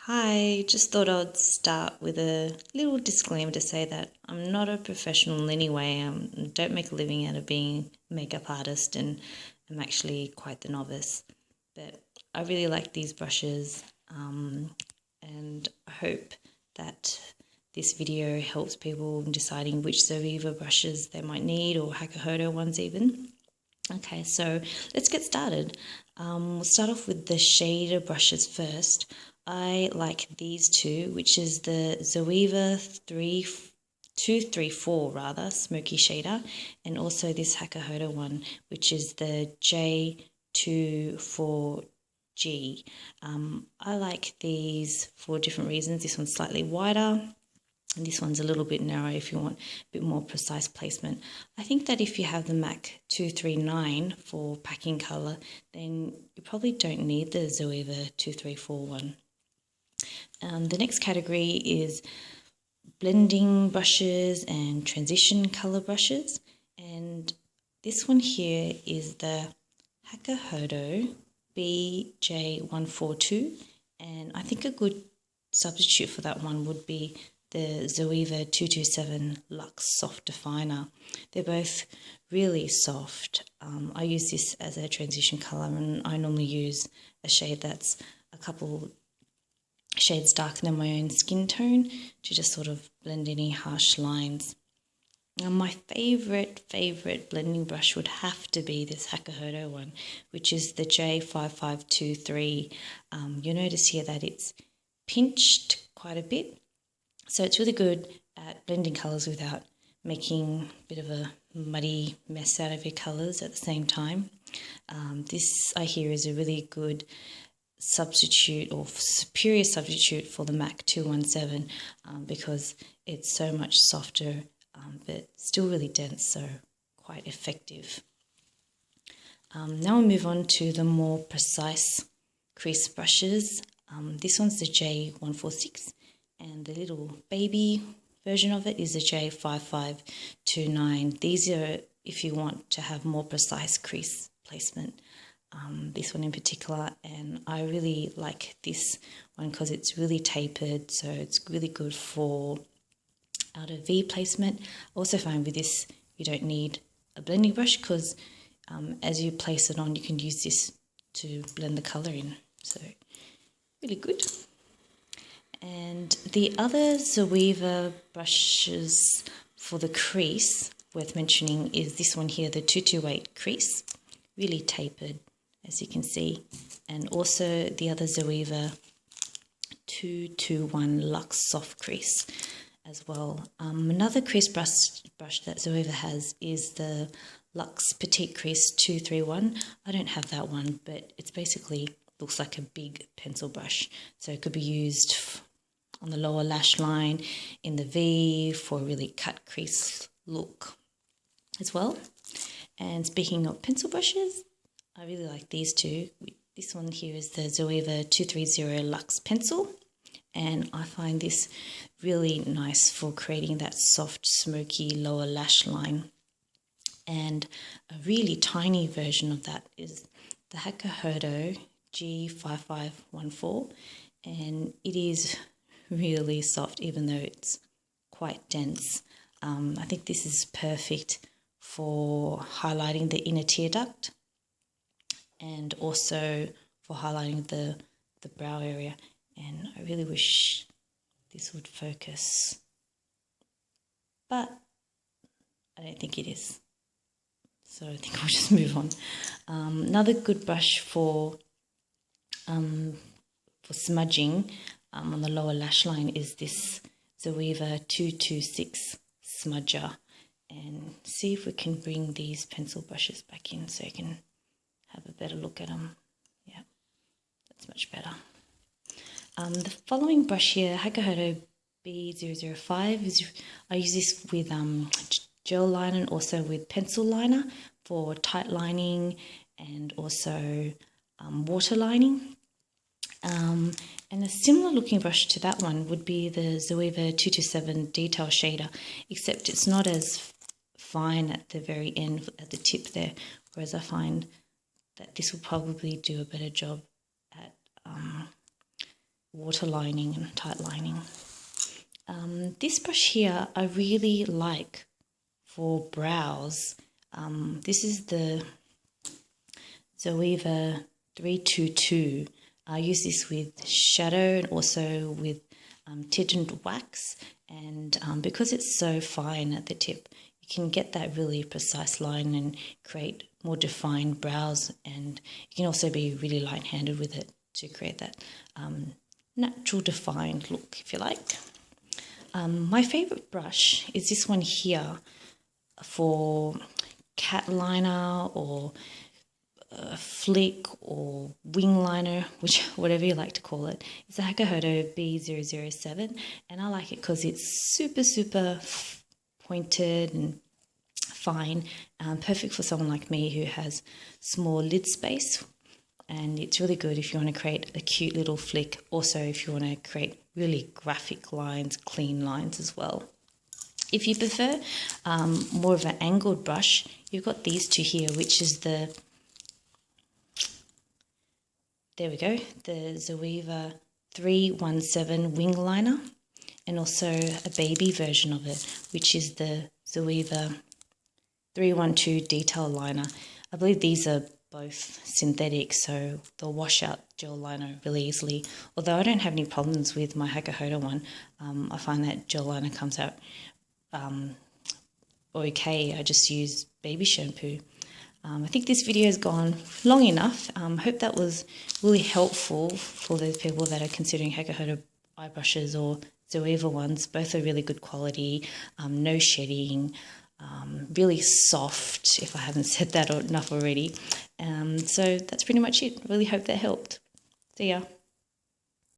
Hi, just thought I'd start with a little disclaimer to say that I'm not a professional in any way. I don't make a living out of being a makeup artist, and I'm actually quite the novice. But I really like these brushes, and I hope that this video helps people in deciding which Zoeva brushes they might need, or Hakuhodo ones even. Okay, so let's get started. We'll start off with the shader brushes first. I like these two, which is the Zoeva 234 rather, smoky shader, and also this Hakuhodo one, which is the J142. I like these for different reasons. This one's slightly wider, and this one's a little bit narrow if you want a bit more precise placement. I think that if you have the MAC 239 for packing colour, then you probably don't need the Zoeva 234 one. The next category is blending brushes and transition colour brushes. And this one here is the Hakuhodo B005. And I think a good substitute for that one would be the Zoeva 227 Luxe Soft Definer. They're both really soft. I use this as a transition colour, and I normally use a shade that's a couple shades darker than my own skin tone to just sort of blend any harsh lines. Now, my favourite blending brush would have to be this Hakuhodo one, which is the J5523. You'll notice here that it's pinched quite a bit, so it's really good at blending colours without making a bit of a muddy mess out of your colours at the same time. This, I hear, is a really good substitute or superior substitute for the MAC 217 because it's so much softer but still really dense, so quite effective. Now we'll move on to the more precise crease brushes. This one's the J146, and the little baby version of it is the J5529. These are if you want to have more precise crease placement. This one in particular, and I really like this one because it's really tapered, so it's really good for out of V placement. Also find with this you don't need a blending brush because as you place it on, you can use this to blend the colour in, so really good. And the other Zoeva brushes for the crease worth mentioning is this one here, the 228 crease, really tapered, as you can see, and also the other Zoeva 221 Luxe Soft Crease as well. Another crease brush that Zoeva has is the Luxe Petite Crease 231. I don't have that one, but it's basically looks like a big pencil brush, so it could be used on the lower lash line, in the V, for a really cut crease look as well. And speaking of pencil brushes, I really like these two. This one here is the Zoeva 230 Luxe Pencil, and I find this really nice for creating that soft, smoky lower lash line. And a really tiny version of that is the Hakuhodo G5514, and it is really soft even though it's quite dense. I think this is perfect for highlighting the inner tear duct and also for highlighting the brow area, and I really wish this would focus, but I don't think it is, so I think I'll just move on. Another good brush for smudging on the lower lash line is this Zoeva 226 smudger, and see if we can bring these pencil brushes back in so you can have a better look at them. Yeah, that's much better. The following brush here, Hakuhodo B005, I use this with gel liner and also with pencil liner for tight lining and also water lining. And a similar looking brush to that one would be the Zoeva 227 Detail Shader, except it's not as fine at the very end, at the tip there, whereas I find that this will probably do a better job at water lining and tight lining. This brush here I really like for brows. This is the Zoeva 322. I use this with shadow and also with tinted wax, and because it's so fine at the tip, you can get that really precise line and create more defined brows, and you can also be really light-handed with it to create that natural defined look, if you like. My favorite brush is this one here for cat liner or flick or wing liner, whatever you like to call it. It's the Hakuhodo B007, and I like it because it's super pointed and fine, perfect for someone like me who has small lid space. And it's really good if you want to create a cute little flick, also if you want to create really graphic lines, clean lines as well. If you prefer more of an angled brush, you've got these two here, which is the, there we go, the Zoeva 317 wing liner, and also a baby version of it, which is the Zoeva 312 detail liner. I believe these are both synthetic, so they'll wash out gel liner really easily. Although I don't have any problems with my Hakuhodo one, I find that gel liner comes out okay. I just use baby shampoo. I think this video has gone long enough. Hope that was really helpful for those people that are considering Hakuhodo eye brushes or Zoeva ones. Both are really good quality, no shedding, really soft, if I haven't said that enough already. So that's pretty much it. Really hope that helped. See ya.